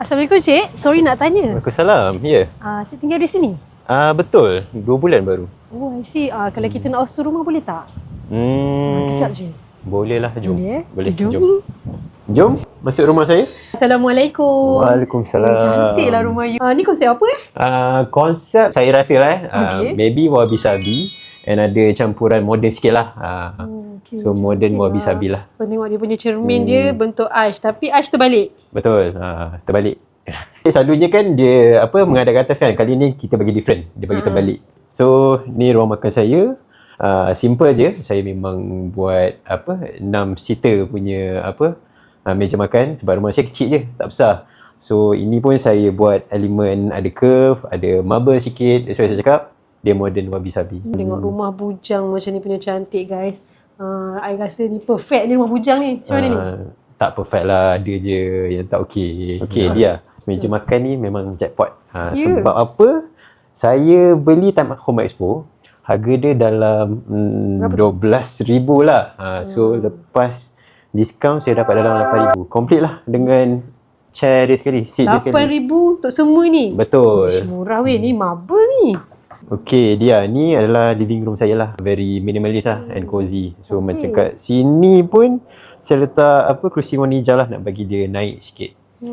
Assalamualaikum Cik. Sorry nak tanya. Waalaikumsalam. Ya. Cik tinggal di sini? Betul. 2 bulan baru. Oh, I see. Kalau kita nak host rumah boleh tak? Kejap je. Boleh lah. Jom. Boleh? Boleh. Jom. Jom. Masuk rumah saya. Assalamualaikum. Waalaikumsalam. Cantiklah rumah you. Ni konsep apa Konsep saya rasa lah Okay. maybe wabi-sabi and ada campuran moden sikit lah. Okay, So moden wabi-sabi lah. Tengok dia punya cermin dia bentuk aish. Tapi aish terbalik. Betul. Terbalik. Selalunya kan dia menghadap ke atas kan. Kali ni kita bagi different. Dia bagi terbalik. So ni ruang makan saya. Simple je. Saya memang buat 6 seater punya meja makan sebab rumah saya kecil je, tak besar. So ini pun saya buat elemen, ada curve, ada marble sikit. That's why saya cakap dia modern wabi-sabi. Tengok rumah bujang macam ni punya cantik guys. I rasa ni perfect ni rumah bujang ni. Macam mana ni? Tak perfect lah, ada je yang tak okey. Okey dia. Meja makan ni memang jackpot. Sebab apa? Saya beli time Home Expo, harga dia dalam 12,000 lah. So lepas diskaun saya dapat dalam 8,000. Complete lah dengan chair dia sekali, seat dia sekali. 8,000 untuk semua ni? Betul. Murah weh, ni marble ni. Okey, dia ni adalah living room saya lah. Very minimalist lah and cozy. So macam kat sini pun saya letak kerusi warna hijau lah nak bagi dia naik sikit.